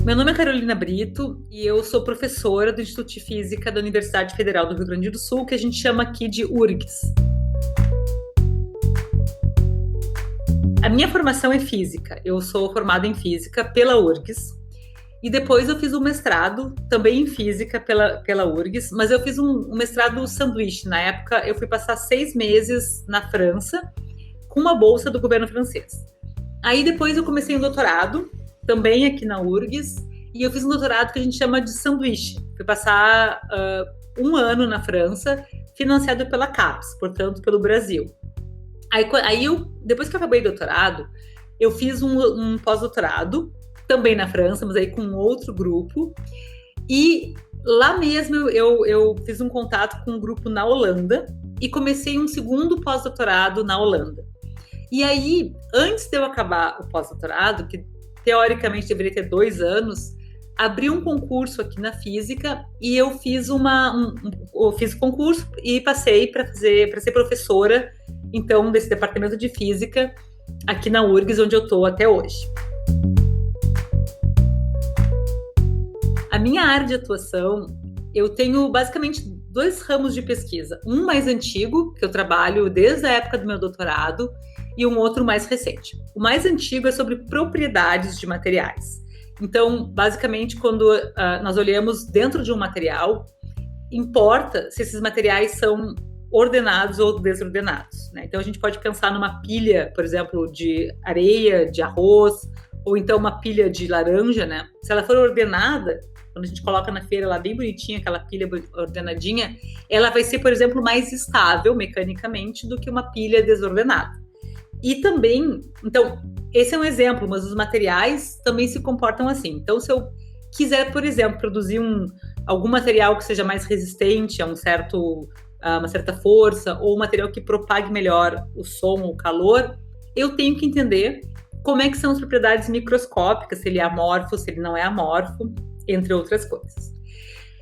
Meu nome é Carolina Brito e eu sou professora do Instituto de Física da Universidade Federal do Rio Grande do Sul, que a gente chama aqui de URGS. A minha formação é física. Eu sou formada em física pela URGS e depois eu fiz um mestrado também em física pela URGS, mas eu fiz um mestrado sanduíche. Na época, eu fui passar 6 meses na França com uma bolsa do governo francês. Aí depois eu comecei um doutorado, também aqui na URGS, e eu fiz um doutorado que a gente chama de sanduíche. Fui passar 1 ano na França, financiado pela CAPES, portanto, pelo Brasil. Aí depois que eu acabei o doutorado, eu fiz um pós-doutorado, também na França, mas aí com outro grupo, e lá mesmo eu fiz um contato com um grupo na Holanda, e comecei um segundo pós-doutorado na Holanda. E aí, antes de eu acabar o pós-doutorado, que teoricamente deveria ter 2 anos, abri um concurso aqui na física e eu fiz fiz o concurso e passei para ser professora, então, desse departamento de física aqui na URGS, onde eu estou até hoje. A minha área de atuação, eu tenho basicamente 2 ramos de pesquisa. Um mais antigo, que eu trabalho desde a época do meu doutorado, e um outro mais recente. O mais antigo é sobre propriedades de materiais. Então, basicamente, quando nós olhamos dentro de um material, importa se esses materiais são ordenados ou desordenados, né? Então, a gente pode pensar numa pilha, por exemplo, de areia, de arroz, ou então uma pilha de laranja, né? Se ela for ordenada, quando a gente coloca na feira lá bem bonitinha, aquela pilha ordenadinha, ela vai ser, por exemplo, mais estável mecanicamente do que uma pilha desordenada. E também, então, esse é um exemplo, mas os materiais também se comportam assim. Então, se eu quiser, por exemplo, produzir algum material que seja mais resistente a uma certa força, ou um material que propague melhor o som ou o calor, eu tenho que entender como é que são as propriedades microscópicas, se ele é amorfo, se ele não é amorfo, entre outras coisas.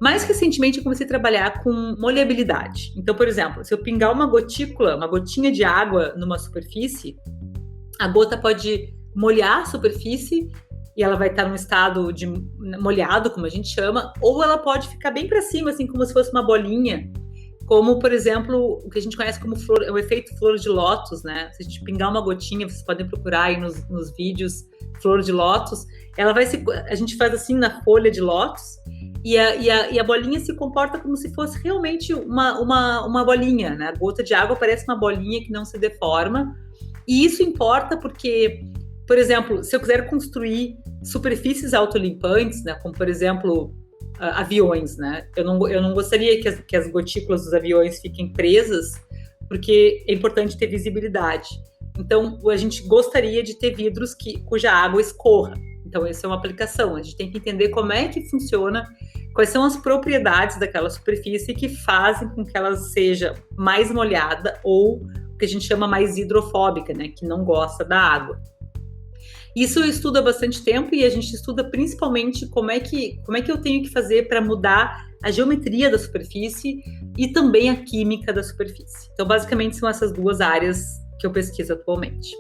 Mais recentemente, eu comecei a trabalhar com molhabilidade. Então, por exemplo, se eu pingar uma gotinha de água numa superfície, a gota pode molhar a superfície e ela vai estar num estado de molhado, como a gente chama, ou ela pode ficar bem para cima, assim, como se fosse uma bolinha, como, por exemplo, o que a gente conhece como o efeito flor de lótus, né? Se a gente pingar uma gotinha, vocês podem procurar aí nos vídeos, flor de lótus, a gente faz assim na folha de lótus, e a bolinha se comporta como se fosse realmente uma bolinha, né? A gota de água parece uma bolinha que não se deforma. E isso importa porque, por exemplo, se eu quiser construir superfícies autolimpantes, né? Como, por exemplo, aviões, né? Eu não gostaria que as gotículas dos aviões fiquem presas, porque é importante ter visibilidade. Então, a gente gostaria de ter vidros cuja água escorra. Então, essa é uma aplicação. A gente tem que entender como é que funciona, quais são as propriedades daquela superfície que fazem com que ela seja mais molhada ou o que a gente chama mais hidrofóbica, né? Que não gosta da água. Isso eu estudo há bastante tempo e a gente estuda principalmente como é que eu tenho que fazer para mudar a geometria da superfície e também a química da superfície. Então, basicamente, são essas 2 áreas que eu pesquiso atualmente.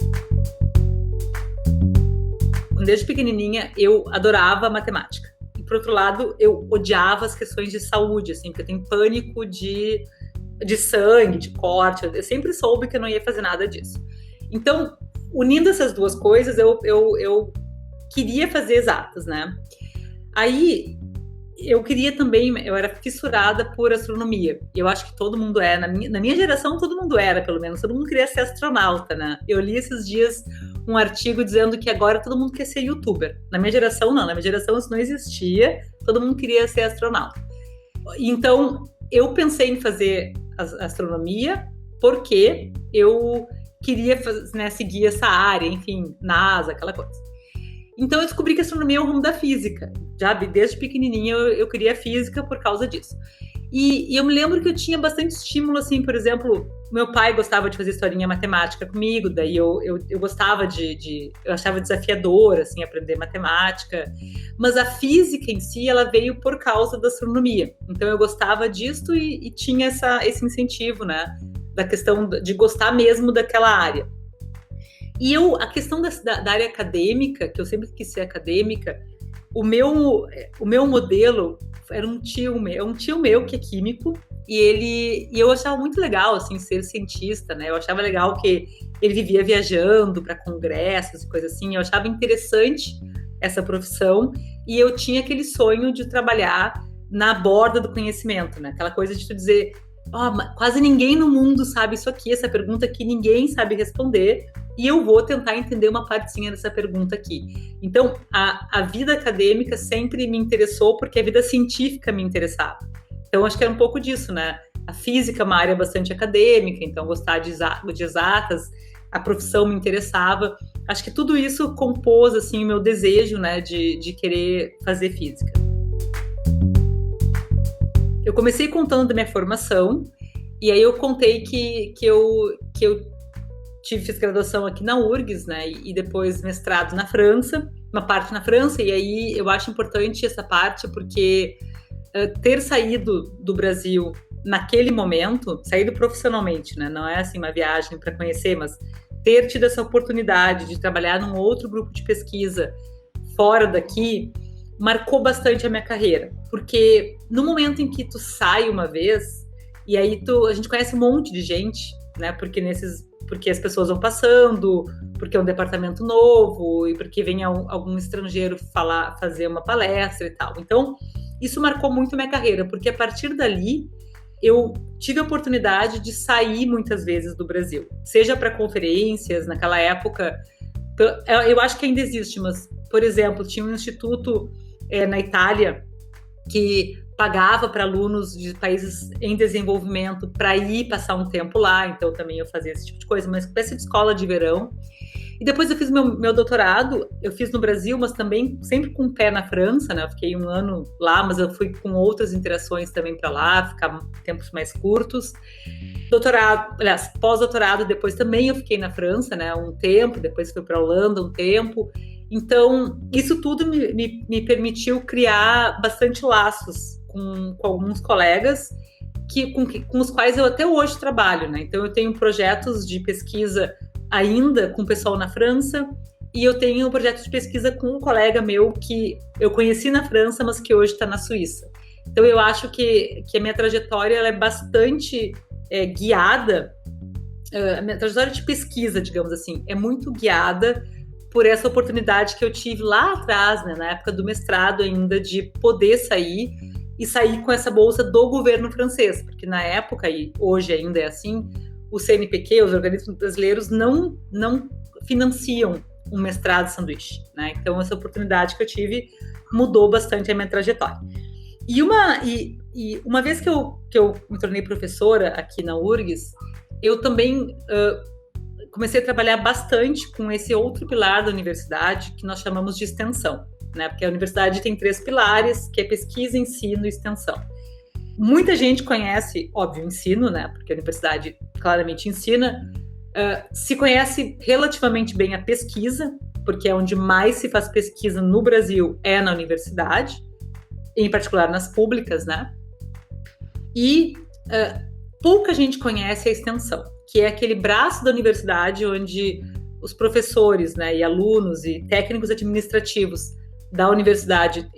Desde pequenininha, eu adorava matemática. E, por outro lado, eu odiava as questões de saúde, assim, porque eu tenho pânico de sangue, de corte. Eu sempre soube que eu não ia fazer nada disso. Então, unindo essas 2 coisas, eu queria fazer exatas, né? Aí, eu era fissurada por astronomia. Eu acho que todo mundo é. Na minha geração, todo mundo era, pelo menos. Todo mundo queria ser astronauta, né? Eu li esses dias um artigo dizendo que agora todo mundo quer ser youtuber. Na minha geração, não. Na minha geração, isso não existia. Todo mundo queria ser astronauta. Então, eu pensei em fazer astronomia porque eu queria seguir essa área, enfim, NASA, aquela coisa. Então, eu descobri que a astronomia é um ramo da física. Já desde pequenininha eu queria física por causa disso. E eu me lembro que eu tinha bastante estímulo, assim, por exemplo, meu pai gostava de fazer historinha matemática comigo, daí eu gostava eu achava desafiador, assim, aprender matemática, mas a física em si, ela veio por causa da astronomia. Então, eu gostava disso e tinha esse incentivo, né, da questão de gostar mesmo daquela área. E a questão da área acadêmica, que eu sempre quis ser acadêmica, o meu modelo era um tio meu que é químico, e eu achava muito legal, assim, ser cientista, né? Eu achava legal que ele vivia viajando para congressos e coisas assim. Eu achava interessante essa profissão, e eu tinha aquele sonho de trabalhar na borda do conhecimento, né? Aquela coisa de tu dizer, quase ninguém no mundo sabe isso aqui, essa pergunta que ninguém sabe responder, e eu vou tentar entender uma partezinha dessa pergunta aqui. Então, a vida acadêmica sempre me interessou, porque a vida científica me interessava. Então, acho que era um pouco disso, né? A física é uma área bastante acadêmica, então gostar de exatas, a profissão me interessava. Acho que tudo isso compôs, assim, o meu desejo, né, de querer fazer física. Eu comecei contando da minha formação, e aí eu contei que eu fiz graduação aqui na URGS, né, e depois mestrado na França, uma parte na França, e aí eu acho importante essa parte, porque ter saído do Brasil naquele momento, saído profissionalmente, né, não é assim uma viagem para conhecer, mas ter tido essa oportunidade de trabalhar num outro grupo de pesquisa fora daqui, marcou bastante a minha carreira, porque no momento em que tu sai uma vez, e aí a gente conhece um monte de gente, né, porque as pessoas vão passando, porque é um departamento novo, e porque vem algum estrangeiro fazer uma palestra e tal. Então, isso marcou muito a minha carreira, porque a partir dali, eu tive a oportunidade de sair muitas vezes do Brasil, seja para conferências, naquela época, eu acho que ainda existe, mas, por exemplo, tinha um instituto na Itália que pagava para alunos de países em desenvolvimento para ir passar um tempo lá, então também eu fazia esse tipo de coisa, uma espécie de escola de verão. E depois eu fiz meu doutorado, eu fiz no Brasil, mas também sempre com o pé na França, né? Eu fiquei 1 ano lá, mas eu fui com outras interações também para lá, ficar tempos mais curtos. Doutorado, aliás, pós-doutorado, depois também eu fiquei na França, né? Um tempo, depois fui para a Holanda um tempo. Então, isso tudo me permitiu criar bastante laços com alguns colegas com os quais eu até hoje trabalho, né? Então, eu tenho projetos de pesquisa ainda com o pessoal na França, e eu tenho um projeto de pesquisa com um colega meu que eu conheci na França, mas que hoje está na Suíça. Então, eu acho que a minha trajetória ela é bastante guiada, a minha trajetória de pesquisa, digamos assim, é muito guiada por essa oportunidade que eu tive lá atrás, né, na época do mestrado ainda, de poder sair com essa bolsa do governo francês, porque na época, e hoje ainda é assim, o CNPq, os organismos brasileiros, não financiam um mestrado sanduíche, né? Então, essa oportunidade que eu tive mudou bastante a minha trajetória. E uma vez que eu me tornei professora aqui na URGS, eu também comecei a trabalhar bastante com esse outro pilar da universidade, que nós chamamos de extensão, né? Porque a universidade tem 3 pilares, que é pesquisa, ensino e extensão. Muita gente conhece, óbvio, o ensino, né? Porque a universidade claramente ensina. Se conhece relativamente bem a pesquisa, porque é onde mais se faz pesquisa no Brasil, é na universidade, em particular nas públicas, né? E pouca gente conhece a extensão, que é aquele braço da universidade onde os professores, né, e alunos e técnicos administrativos da universidade,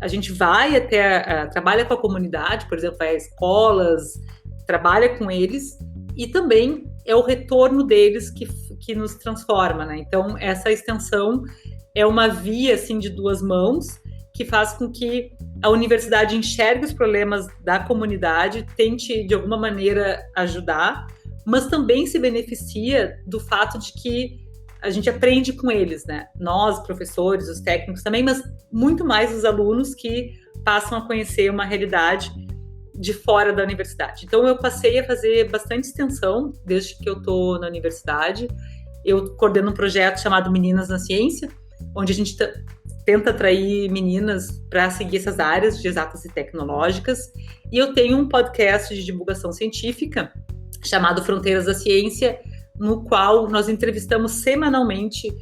a gente vai trabalha com a comunidade, por exemplo, vai a escolas, trabalha com eles, e também é o retorno deles que nos transforma, né? Então, essa extensão é uma via, assim, de 2 mãos, que faz com que a universidade enxergue os problemas da comunidade, tente, de alguma maneira, ajudar, mas também se beneficia do fato de que a gente aprende com eles, né? Nós, professores, os técnicos também, mas muito mais os alunos que passam a conhecer uma realidade de fora da universidade. Então, eu passei a fazer bastante extensão desde que eu estou na universidade. Eu coordeno um projeto chamado Meninas na Ciência, onde a gente tenta atrair meninas para seguir essas áreas de exatas e tecnológicas. E eu tenho um podcast de divulgação científica chamado Fronteiras da Ciência, no qual nós entrevistamos semanalmente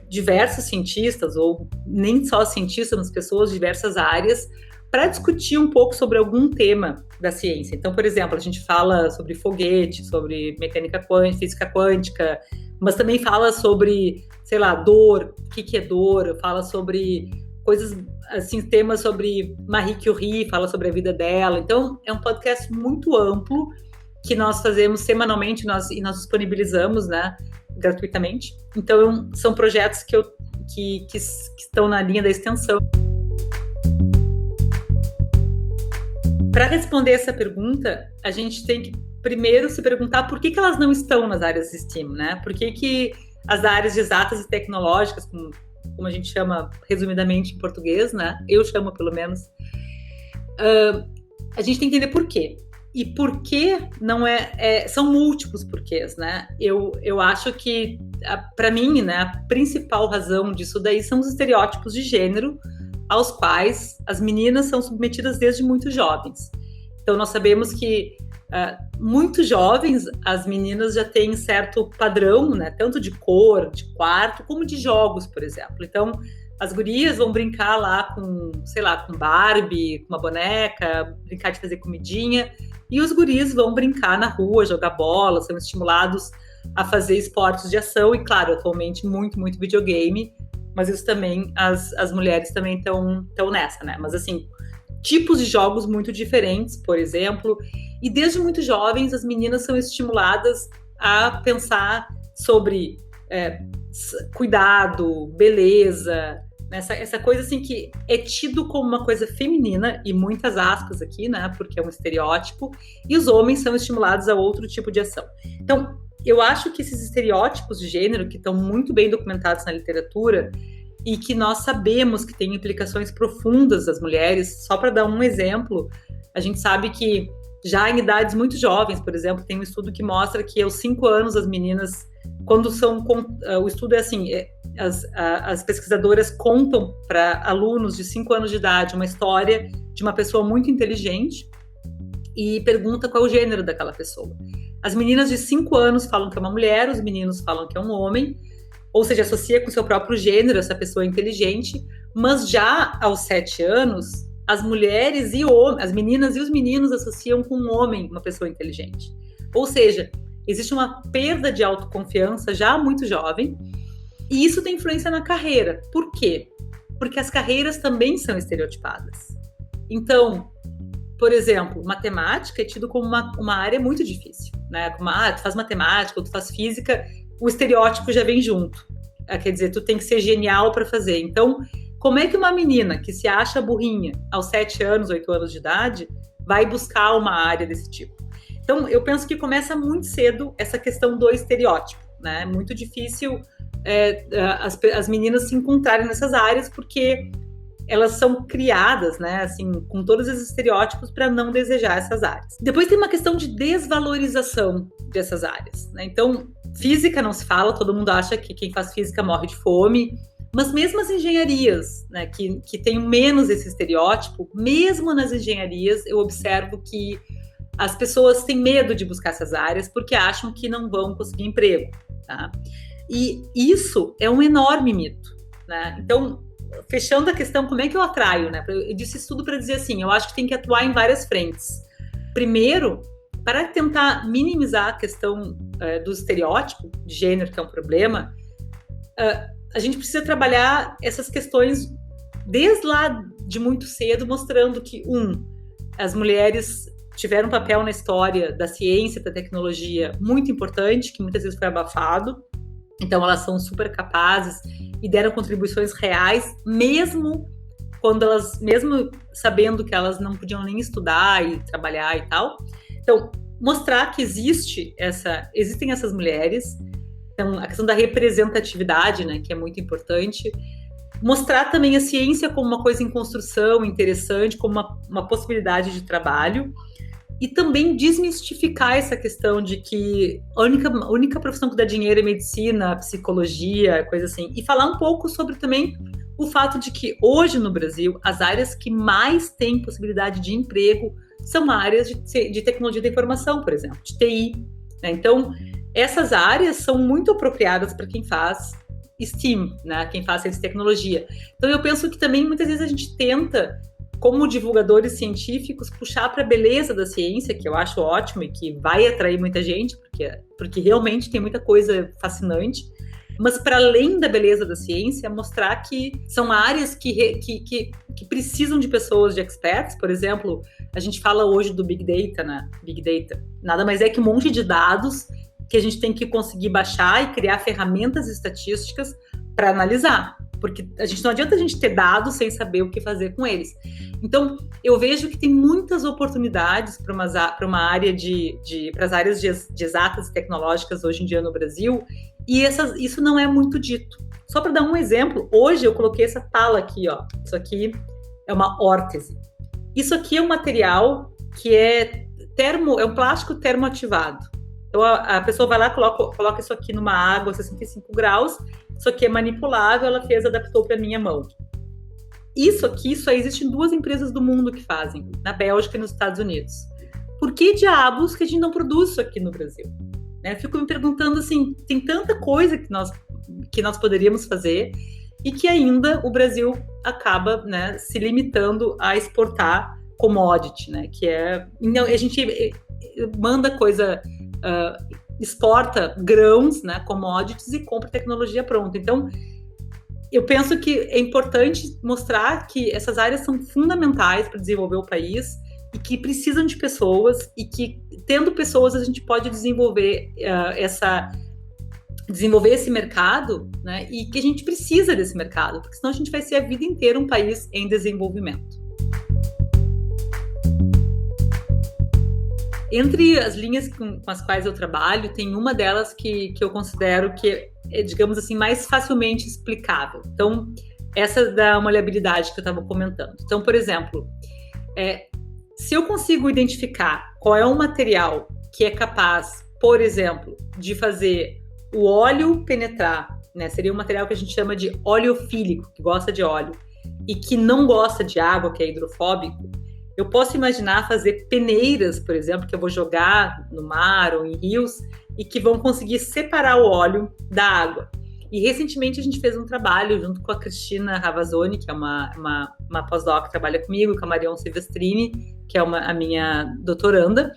diversos cientistas, ou nem só cientistas, mas pessoas de diversas áreas, para discutir um pouco sobre algum tema da ciência. Então, por exemplo, a gente fala sobre foguete, sobre mecânica quântica, física quântica, mas também fala sobre, sei lá, dor, o que é dor, fala sobre coisas, assim, temas sobre Marie Curie, fala sobre a vida dela. Então, é um podcast muito amplo que nós fazemos semanalmente e nós disponibilizamos, né, gratuitamente. Então, são projetos que estão na linha da extensão. Para responder essa pergunta, a gente tem que primeiro se perguntar por que elas não estão nas áreas de STEAM, né? Por que as áreas de exatas e tecnológicas, como a gente chama resumidamente em português, né? Eu chamo pelo menos. A gente tem que entender por quê. E por que não são múltiplos porquês, né? Eu acho que, para mim, né, a principal razão disso daí são os estereótipos de gênero aos quais as meninas são submetidas desde muito jovens. Então, nós sabemos que muito jovens, as meninas já têm certo padrão, né, tanto de cor, de quarto, como de jogos, por exemplo. Então, as gurias vão brincar lá com, sei lá, com Barbie, com uma boneca, brincar de fazer comidinha, e os guris vão brincar na rua, jogar bola, são estimulados a fazer esportes de ação, e claro, atualmente muito, muito videogame, mas isso também, as mulheres também estão nessa, né? Mas assim, tipos de jogos muito diferentes, por exemplo, e desde muito jovens as meninas são estimuladas a pensar sobre cuidado, beleza, essa coisa assim que é tido como uma coisa feminina, e muitas aspas aqui, né? Porque é um estereótipo, e os homens são estimulados a outro tipo de ação. Então, eu acho que esses estereótipos de gênero, que estão muito bem documentados na literatura e que nós sabemos que têm implicações profundas das mulheres, só para dar um exemplo, a gente sabe que já em idades muito jovens, por exemplo, tem um estudo que mostra que aos 5 anos as meninas, o estudo é assim, as pesquisadoras contam para alunos de 5 anos de idade uma história de uma pessoa muito inteligente e pergunta qual é o gênero daquela pessoa. As meninas de 5 anos falam que é uma mulher, os meninos falam que é um homem, ou seja, associa com o seu próprio gênero essa pessoa inteligente, mas já aos 7 anos, as mulheres as meninas e os meninos associam com um homem uma pessoa inteligente. Ou seja, existe uma perda de autoconfiança já muito jovem, e isso tem influência na carreira. Por quê? Porque as carreiras também são estereotipadas. Então, por exemplo, matemática é tido como uma área muito difícil, né? Como, tu faz matemática ou tu faz física, o estereótipo já vem junto. Quer dizer, tu tem que ser genial para fazer. Então, como é que uma menina que se acha burrinha aos 7 anos, 8 anos de idade, vai buscar uma área desse tipo? Então, eu penso que começa muito cedo essa questão do estereótipo, né? É muito difícil as meninas se encontrarem nessas áreas, porque elas são criadas, né, assim, com todos esses estereótipos para não desejar essas áreas. Depois tem uma questão de desvalorização dessas áreas, né? Então, física não se fala, todo mundo acha que quem faz física morre de fome, mas mesmo as engenharias, né, que tem menos esse estereótipo, mesmo nas engenharias, eu observo que as pessoas têm medo de buscar essas áreas porque acham que não vão conseguir emprego, tá? E isso é um enorme mito, né? Então, fechando a questão, como é que eu atraio, né? Eu disse isso tudo para dizer assim, eu acho que tem que atuar em várias frentes. Primeiro, para tentar minimizar a questão do estereótipo de gênero, que é um problema, a gente precisa trabalhar essas questões desde lá de muito cedo, mostrando que, as mulheres tiveram um papel na história da ciência, da tecnologia muito importante, que muitas vezes foi abafado. Então, elas são super capazes e deram contribuições reais, mesmo sabendo que elas não podiam nem estudar e trabalhar e tal. Então, mostrar que existem essas mulheres. Então, a questão da representatividade, né, que é muito importante. Mostrar também a ciência como uma coisa em construção, interessante, como uma possibilidade de trabalho. E também desmistificar essa questão de que a única profissão que dá dinheiro é medicina, psicologia, coisa assim. E falar um pouco sobre também o fato de que hoje no Brasil, as áreas que mais têm possibilidade de emprego são áreas de tecnologia da informação, por exemplo, de TI. Né? Então, essas áreas são muito apropriadas para quem faz STEAM, né? Quem faz ciência e tecnologia. Então, eu penso que também muitas vezes a gente tenta, como divulgadores científicos, puxar para a beleza da ciência, que eu acho ótimo e que vai atrair muita gente, porque realmente tem muita coisa fascinante, Mas para além da beleza da ciência, mostrar que são áreas que precisam de pessoas, de experts. Por exemplo, a gente fala hoje do Big Data, né? Big Data nada mais é que um monte de dados que a gente tem que conseguir baixar e criar ferramentas estatísticas para analisar. Porque não adianta a gente ter dados sem saber o que fazer com eles. Então, eu vejo que tem muitas oportunidades para uma área para as áreas de exatas e tecnológicas hoje em dia no Brasil, e isso não é muito dito. Só para dar um exemplo, hoje eu coloquei essa tala aqui, ó. Isso aqui é uma órtese. Isso aqui é um material que é um plástico termoativado. Então, a pessoa vai lá, coloca isso aqui numa água a 65 graus, isso aqui é manipulável, ela adaptou para a minha mão. Isso aqui só existe em 2 empresas do mundo que fazem, na Bélgica e nos Estados Unidos. Por que diabos que a gente não produz isso aqui no Brasil? Né? Eu fico me perguntando assim, tem tanta coisa que nós poderíamos fazer e que ainda o Brasil acaba, né, se limitando a exportar commodity, né? Que é... A gente manda coisa... exporta grãos, né, commodities, e compra tecnologia pronta. Então, eu penso que é importante mostrar que essas áreas são fundamentais para desenvolver o país e que precisam de pessoas, e que, tendo pessoas, a gente pode desenvolver esse mercado, né, e que a gente precisa desse mercado, porque senão a gente vai ser a vida inteira um país em desenvolvimento. Entre as linhas com as quais eu trabalho, tem uma delas que eu considero que é, digamos assim, mais facilmente explicável. Então, essa da maleabilidade que eu estava comentando. Então, por exemplo, se eu consigo identificar qual é um material que é capaz, por exemplo, de fazer o óleo penetrar, né? Seria um material que a gente chama de oleofílico, que gosta de óleo, e que não gosta de água, que é hidrofóbico. Eu posso imaginar fazer peneiras, por exemplo, que eu vou jogar no mar ou em rios e que vão conseguir separar o óleo da água. E recentemente a gente fez um trabalho junto com a Cristina Ravazoni, que é uma pós-doc que trabalha comigo, com a Marion Silvestrini, que é a minha doutoranda.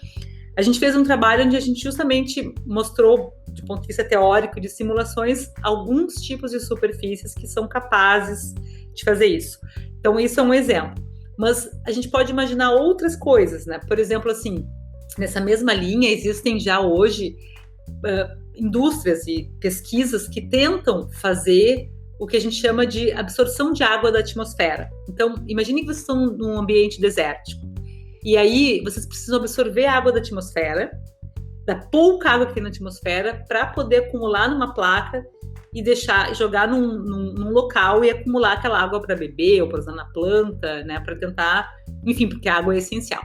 A gente fez um trabalho onde a gente justamente mostrou, do ponto de vista teórico, de simulações, alguns tipos de superfícies que são capazes de fazer isso. Então, isso é um exemplo. Mas a gente pode imaginar outras coisas, né? Por exemplo, assim, nessa mesma linha, existem já hoje indústrias e pesquisas que tentam fazer o que a gente chama de absorção de água da atmosfera. Então, imagine que vocês estão num ambiente desértico. E aí, vocês precisam absorver a água da atmosfera, da pouca água que tem na atmosfera, para poder acumular numa placa e jogar num local e acumular aquela água para beber ou para usar na planta, né, para tentar, enfim, porque a água é essencial.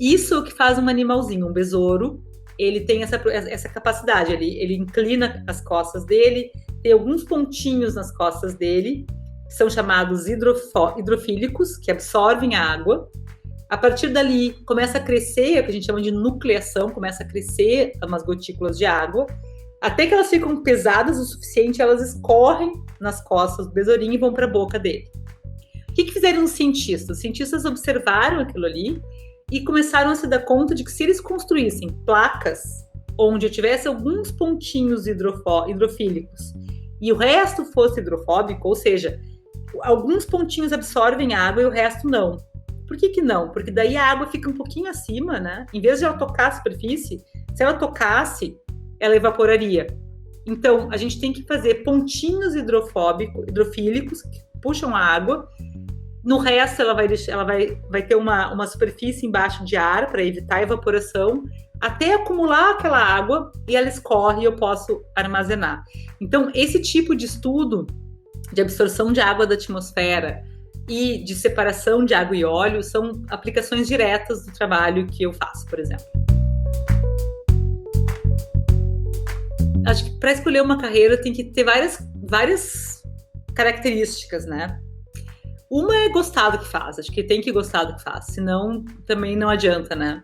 Isso é o que faz um animalzinho, um besouro. Ele tem essa capacidade, ele inclina as costas dele, tem alguns pontinhos nas costas dele, que são chamados hidrofílicos, que absorvem a água. A partir dali, começa a crescer, é o que a gente chama de nucleação, começa a crescer umas gotículas de água, até que elas ficam pesadas o suficiente, elas escorrem nas costas do besourinho e vão para a boca dele. O que fizeram os cientistas? Os cientistas observaram aquilo ali e começaram a se dar conta de que se eles construíssem placas onde tivesse alguns pontinhos hidrofílicos e o resto fosse hidrofóbico, ou seja, alguns pontinhos absorvem água e o resto não. Por que não? Porque daí a água fica um pouquinho acima, né? Em vez de ela tocar a superfície, se ela tocasse, ela evaporaria. Então, a gente tem que fazer pontinhos hidrofílicos que puxam a água. No resto, ela vai ter uma superfície embaixo de ar para evitar a evaporação, até acumular aquela água e ela escorre e eu posso armazenar. Então, esse tipo de estudo de absorção de água da atmosfera e de separação de água e óleo são aplicações diretas do trabalho que eu faço, por exemplo. Acho que para escolher uma carreira tem que ter várias características, né? Uma é gostar do que faz, acho que tem que gostar do que faz, senão também não adianta, né?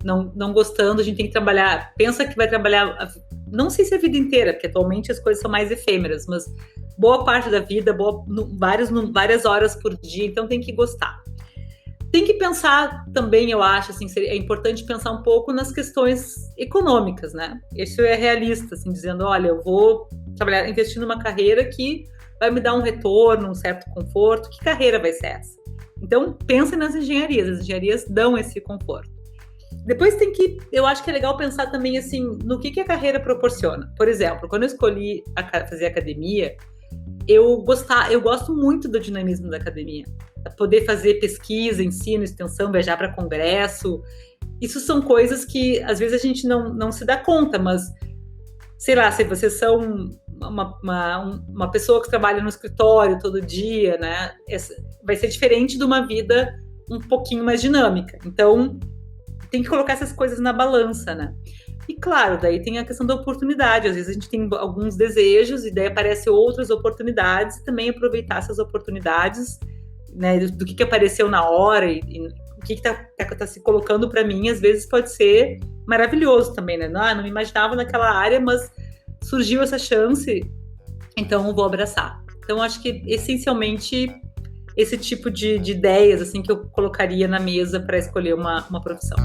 Não gostando, a gente tem que trabalhar, pensa que vai trabalhar, não sei se a vida inteira, porque atualmente as coisas são mais efêmeras, mas boa parte da vida, várias horas por dia, então tem que gostar. Tem que pensar também, eu acho, assim, é importante pensar um pouco nas questões econômicas, né? Isso é realista, assim, dizendo, olha, eu vou trabalhar, investir numa carreira que vai me dar um retorno, um certo conforto. Que carreira vai ser essa? Então, pensa nas engenharias. As engenharias dão esse conforto. Depois eu acho que é legal pensar também, assim, no que a carreira proporciona. Por exemplo, quando eu escolhi fazer academia, eu gosto muito do dinamismo da academia. Poder fazer pesquisa, ensino, extensão, viajar para congresso. Isso são coisas que, às vezes, a gente não se dá conta, mas, sei lá, se vocês são uma pessoa que trabalha no escritório todo dia, né? Vai ser diferente de uma vida um pouquinho mais dinâmica. Então, tem que colocar essas coisas na balança, né? E claro, daí tem a questão da oportunidade. Às vezes a gente tem alguns desejos e daí aparecem outras oportunidades e também aproveitar essas oportunidades, né, do que apareceu na hora e o que tá se colocando para mim, às vezes pode ser maravilhoso também, né? Não me imaginava naquela área, mas surgiu essa chance, então eu vou abraçar. Então, acho que essencialmente esse tipo de ideias assim que eu colocaria na mesa para escolher uma profissão.